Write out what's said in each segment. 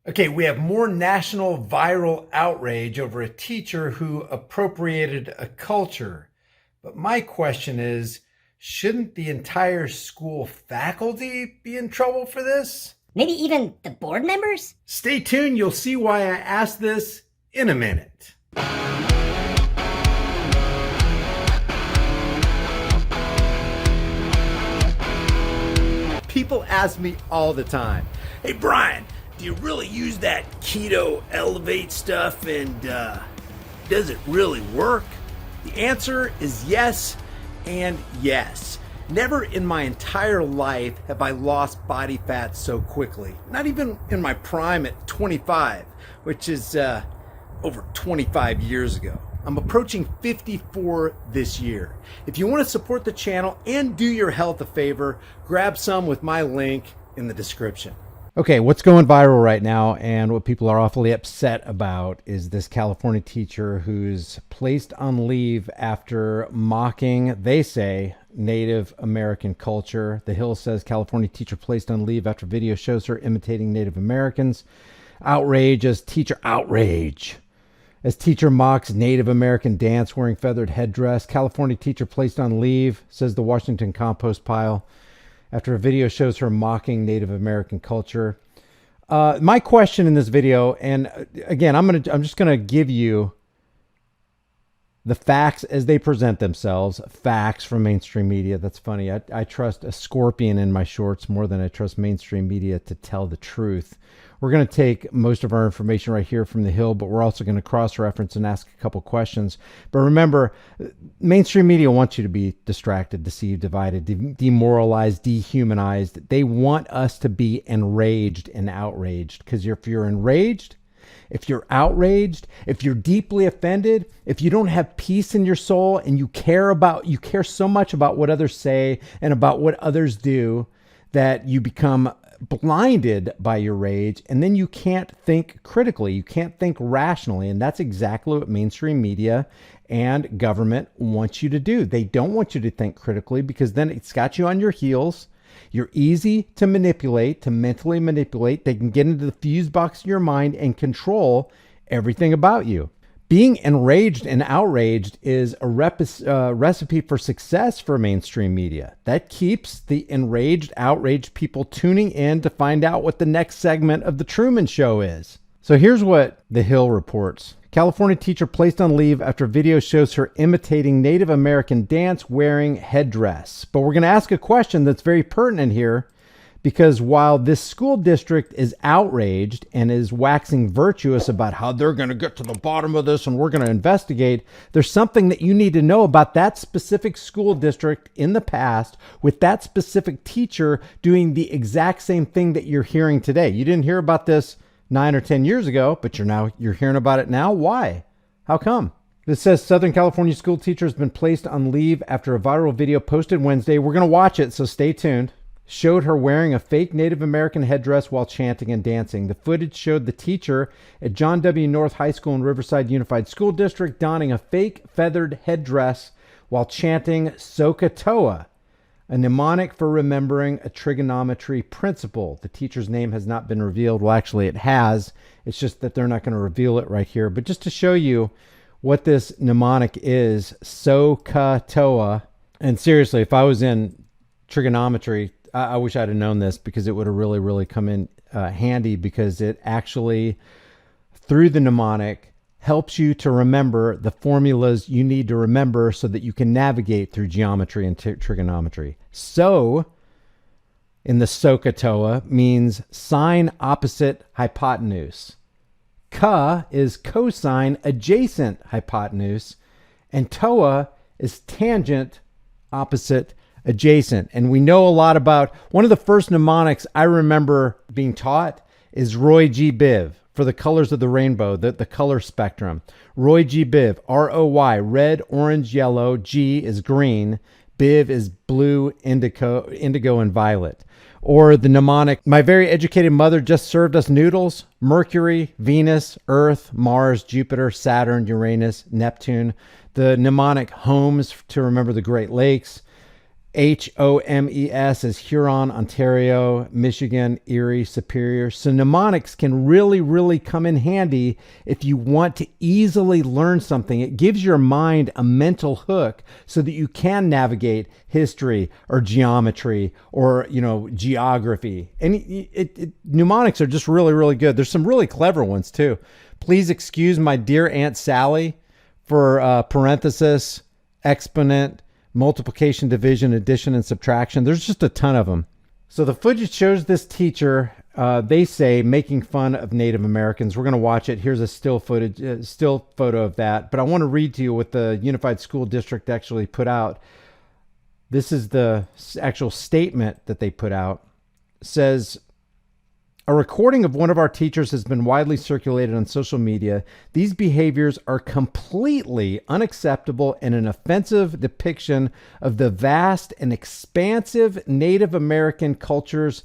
Okay, we have more national viral outrage over a teacher who appropriated a culture. But my question is, shouldn't the entire school faculty be in trouble for this? Maybe even the board members? Stay tuned, you'll see why I asked this in a minute. People ask me all the time, "Hey Brian, do you really use that keto elevate stuff and does it really work?" The answer is yes and yes. Never in my entire life have I lost body fat so quickly. Not even in my prime at 25, which is over 25 years ago. I'm approaching 54 this year. If you want to support the channel and do your health a favor, grab some with my link in the description. Okay, what's going viral right now and what people are awfully upset about is this California teacher who's placed on leave after mocking, they say, Native American culture. The Hill says California teacher placed on leave after video shows her imitating Native Americans. Outrage as teacher mocks Native American dance wearing feathered headdress. California teacher placed on leave, says the Washington compost pile, after a video shows her mocking Native American culture. My question in this video, and again, I'm just gonna give you the facts as they present themselves. Facts from mainstream media. That's funny. I trust a scorpion in my shorts more than I trust mainstream media to tell the truth. We're going to take most of our information right here from the Hill, but we're also going to cross-reference and ask a couple questions. But remember, mainstream media wants you to be distracted, deceived, divided, demoralized, dehumanized. They want us to be enraged and outraged, because if you're enraged, if you're outraged, if you're deeply offended, if you don't have peace in your soul and you care so much about what others say and about what others do that you become blinded by your rage, and then you can't think critically, you can't think rationally. And that's exactly what mainstream media and government wants you to do. They don't want you to think critically, because then it's got you on your heels. You're easy to manipulate, to mentally manipulate. They can get into the fuse box of your mind and control everything about you. Being enraged and outraged is a recipe for success for mainstream media. That keeps the enraged, outraged people tuning in to find out what the next segment of The Truman Show is. So here's what The Hill reports. California teacher placed on leave after video shows her imitating Native American dance wearing headdress. But we're going to ask a question that's very pertinent here, because while this school district is outraged and is waxing virtuous about how they're going to get to the bottom of this and we're going to investigate, there's something that you need to know about that specific school district in the past with that specific teacher doing the exact same thing that you're hearing today. You didn't hear about this 9 or 10 years ago, but you're hearing about it now. Why? How come? This says Southern California school teacher has been placed on leave after a viral video posted Wednesday. We're going to watch it, so stay tuned. Showed her wearing a fake Native American headdress while chanting and dancing. The footage showed the teacher at John W. North High School in Riverside Unified School District donning a fake feathered headdress while chanting SOHCAHTOA, a mnemonic for remembering a trigonometry principle. The teacher's name has not been revealed. Well, actually it has. It's just that they're not going to reveal it right here. But just to show you what this mnemonic is, SOHCAHTOA. And seriously, if I was in trigonometry, I wish I'd have known this, because it would have really, really come in handy, because it actually, through the mnemonic, helps you to remember the formulas you need to remember so that you can navigate through geometry and trigonometry. So, in the SOHCAHTOA means sine opposite hypotenuse. Ka is cosine adjacent hypotenuse, and TOA is tangent opposite adjacent. And we know a lot about, one of the first mnemonics I remember being taught is Roy G. Biv, for the colors of the rainbow, the color spectrum. Roy G. Biv, ROY, red, orange, yellow, G is green, Biv is blue, indigo, and violet. Or the mnemonic, my very educated mother just served us noodles, Mercury, Venus, Earth, Mars, Jupiter, Saturn, Uranus, Neptune. The mnemonic Holmes, to remember the Great Lakes. HOMES is Huron, Ontario, Michigan, Erie, Superior. So mnemonics can really, really come in handy if you want to easily learn something. It gives your mind a mental hook so that you can navigate history or geometry or, geography. And mnemonics are just really, really good. There's some really clever ones too. Please excuse my dear Aunt Sally for parenthesis, exponent, multiplication, division, addition, and subtraction. There's just a ton of them. So the footage shows this teacher, they say, making fun of Native Americans. We're going to watch it. Here's a still photo of that. But I want to read to you what the Unified School District actually put out. This is the actual statement that they put out. It says, a recording of one of our teachers has been widely circulated on social media. These behaviors are completely unacceptable and an offensive depiction of the vast and expansive Native American cultures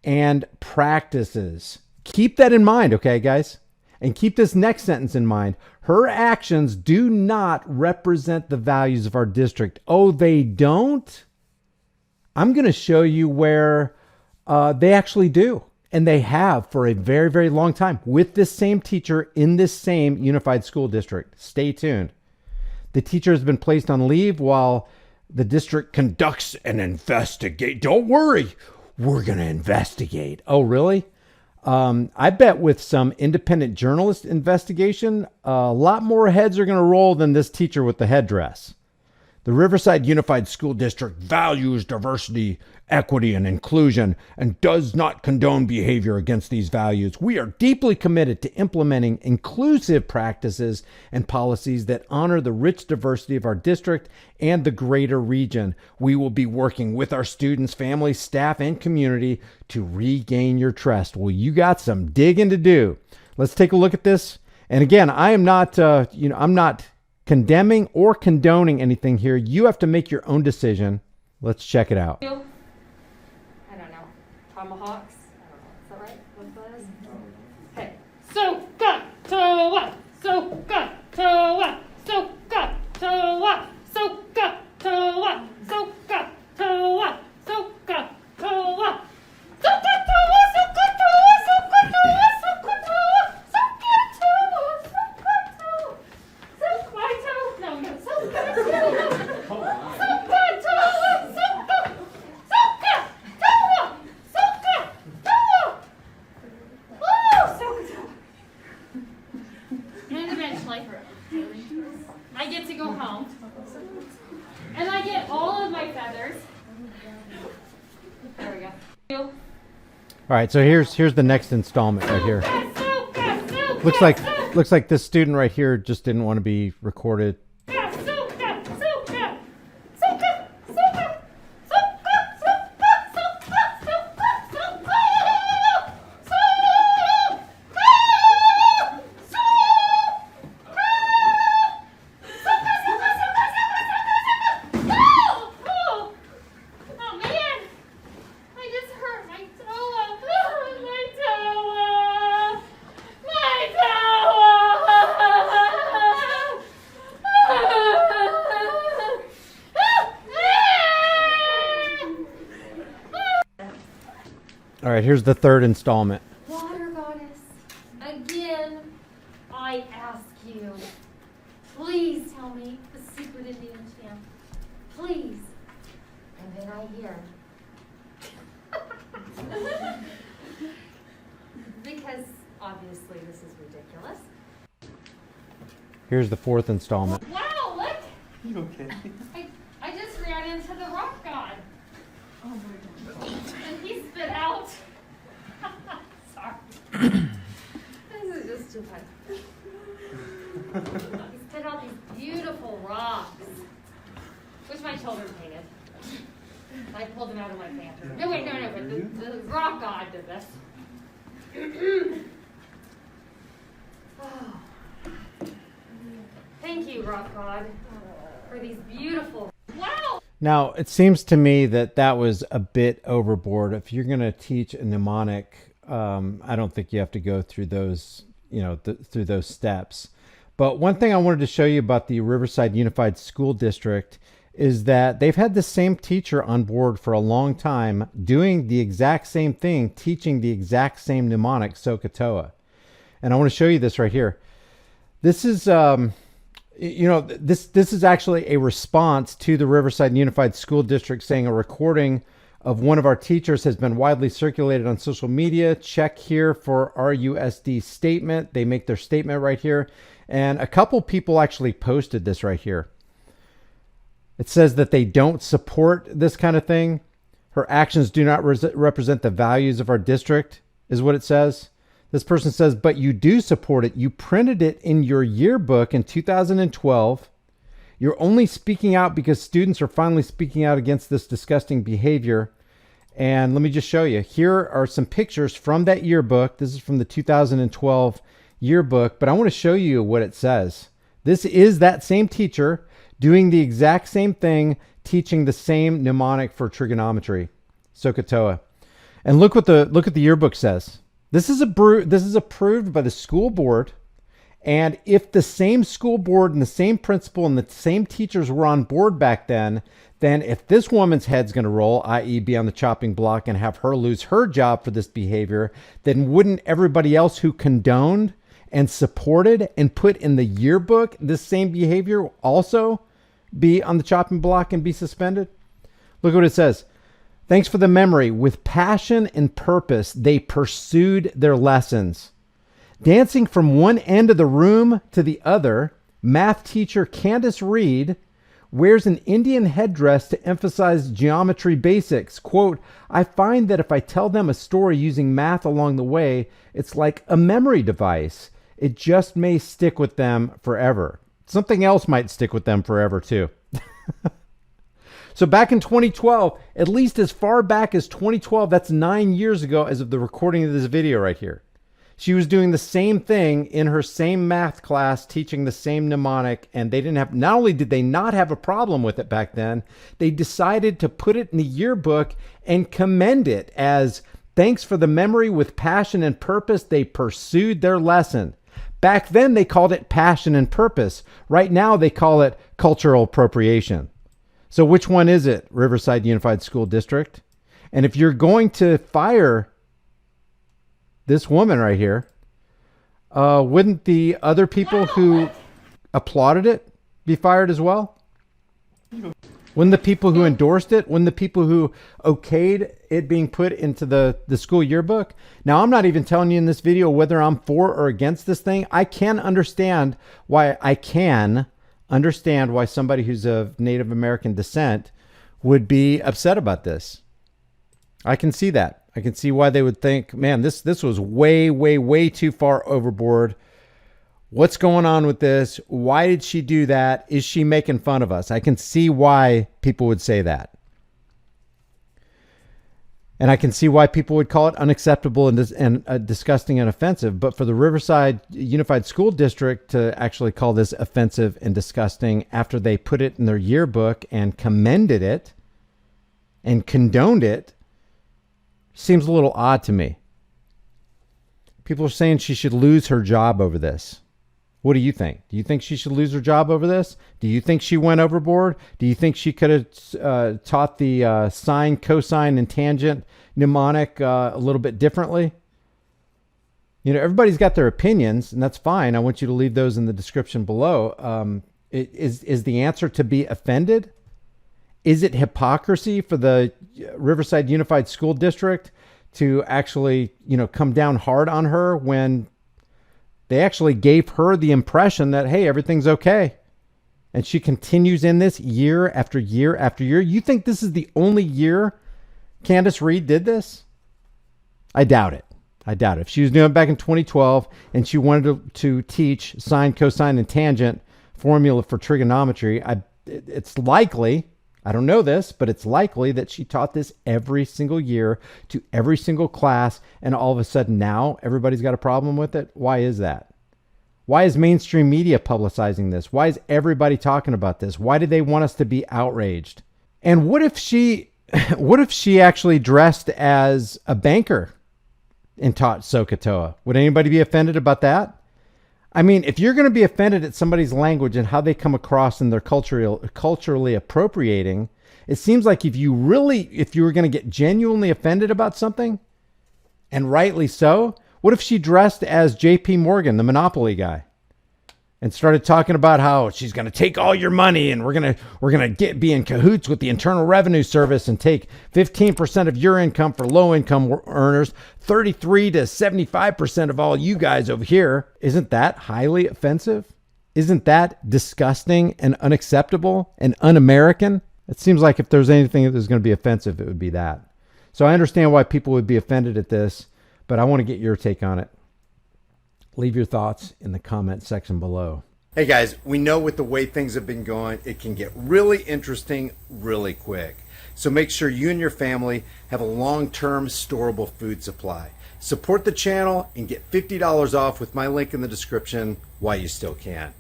and practices. Keep that in mind, okay, guys? And keep this next sentence in mind. Her actions do not represent the values of our district. Oh, they don't? I'm going to show you where they actually do. And they have for a very, very long time with this same teacher in this same unified school district. Stay tuned. The teacher has been placed on leave while the district conducts an investigation. Don't worry, we're going to investigate. Oh, really? I bet with some independent journalist investigation, a lot more heads are going to roll than this teacher with the headdress. The Riverside Unified School District values diversity, equity, and inclusion and does not condone behavior against these values. We are deeply committed to implementing inclusive practices and policies that honor the rich diversity of our district and the greater region. We will be working with our students, families, staff, and community to regain your trust. Well, you got some digging to do. Let's take a look at this. And again, I am not, I'm not condemning or condoning anything here. You have to make your own decision. Let's check it out. I don't know. Tomahawks? I don't know. Is that right? What that is? Okay. So got to what? So got to what? So got to what? So got to what? So got to what? So got to what? So got to what? So got to what? So got to what? So got to what? So got to what? So got to so my toe. No, no. So got to what? So got to what? So got. So got to what? So got to what? Oh, so good. And eventually, I get to go home, and I get all of my feathers. There we go. All right, so here's the next installment right here. Looks like this student right here just didn't want to be recorded. All right, here's the third installment. Water goddess, again, I ask you, please tell me the secret Indian chant. Please. And then I hear. Because obviously this is ridiculous. Here's the fourth installment. Wow, look! You okay? I just ran into the rock god. Oh my god. And he spit out. Sorry. This is just too funny. He spit out these beautiful rocks, which my children painted. I pulled them out of my pantry. No, wait, no, but the rock god did this. Oh. Thank you, rock god, for these beautiful. Wow! Now, it seems to me that was a bit overboard. If you're going to teach a mnemonic, I don't think you have to go through those, through those steps. But one thing I wanted to show you about the Riverside Unified School District is that they've had the same teacher on board for a long time, doing the exact same thing, teaching the exact same mnemonic, SOHCAHTOA. And I want to show you this right here. This is, this is actually a response to the Riverside Unified School District saying a recording of one of our teachers has been widely circulated on social media. Check here for RUSD statement. They make their statement right here. And a couple people actually posted this right here. It says that they don't support this kind of thing. Her actions do not represent the values of our district, is what it says. This person says, but you do support it. You printed it in your yearbook in 2012. You're only speaking out because students are finally speaking out against this disgusting behavior. And let me just show you. Here are some pictures from that yearbook. This is from the 2012 yearbook, but I want to show you what it says. This is that same teacher doing the exact same thing, teaching the same mnemonic for trigonometry, SOHCAHTOA. And look what the yearbook says. This is approved by the school board. And if the same school board and the same principal and the same teachers were on board back then if this woman's head's going to roll, i.e. be on the chopping block and have her lose her job for this behavior, then wouldn't everybody else who condoned and supported and put in the yearbook this same behavior also be on the chopping block and be suspended? Look what it says. Thanks for the memory. With passion and purpose, they pursued their lessons. Dancing from one end of the room to the other, math teacher Candace Reed wears an Indian headdress to emphasize geometry basics. Quote, I find that if I tell them a story using math along the way, it's like a memory device. It just may stick with them forever. Something else might stick with them forever too. So back in 2012, at least as far back as 2012, that's 9 years ago as of the recording of this video right here. She was doing the same thing in her same math class, teaching the same mnemonic, and they didn't have, not only did they not have a problem with it back then, they decided to put it in the yearbook and commend it as thanks for the memory. With passion and purpose, they pursued their lesson. Back then, they called it passion and purpose. Right now, they call it cultural appropriation. So which one is it, Riverside Unified School District? And if you're going to fire this woman right here, wouldn't the other people who applauded it be fired as well? Wouldn't the people who endorsed it, wouldn't the people who okayed it being put into the school yearbook? Now, I'm not even telling you in this video whether I'm for or against this thing. I can understand why somebody who's of Native American descent would be upset about this. I can see that. I can see why they would think, man, this was way, way, way too far overboard. What's going on with this? Why did she do that? Is she making fun of us? I can see why people would say that. And I can see why people would call it unacceptable and disgusting and offensive. But for the Riverside Unified School District to actually call this offensive and disgusting after they put it in their yearbook and commended it and condoned it seems a little odd to me. People are saying she should lose her job over this. What do you think? Do you think she should lose her job over this? Do you think she went overboard? Do you think she could have taught the sine, cosine, and tangent mnemonic a little bit differently? You know, everybody's got their opinions, and that's fine. I want you to leave those in the description below. Is the answer to be offended? Is it hypocrisy for the Riverside Unified School District to actually, come down hard on her when they actually gave her the impression that, hey, everything's okay? And she continues in this year after year after year. You think this is the only year Candace Reed did this? I doubt it. I doubt it. If she was doing it back in 2012 and she wanted to teach sine, cosine, and tangent formula for trigonometry, it's likely, I don't know this, but it's likely that she taught this every single year to every single class, and all of a sudden now everybody's got a problem with it. Why is that? Why is mainstream media publicizing this? Why is everybody talking about this? Why do they want us to be outraged? And what if she actually dressed as a banker and taught SOHCAHTOA? Would anybody be offended about that? I mean, if you're going to be offended at somebody's language and how they come across and they're culturally appropriating, it seems like if you were going to get genuinely offended about something, and rightly so, what if she dressed as JP Morgan, the Monopoly guy, and started talking about how she's going to take all your money and we're going to be in cahoots with the Internal Revenue Service and take 15% of your income for low income earners, 33 to 75% of all you guys over here. Isn't that highly offensive? Isn't that disgusting and unacceptable and un-American? It seems like if there's anything that was going to be offensive, it would be that. So I understand why people would be offended at this, but I want to get your take on it. Leave your thoughts in the comment section below. Hey guys, we know with the way things have been going, it can get really interesting really quick. So make sure you and your family have a long-term storable food supply. Support the channel and get $50 off with my link in the description while you still can.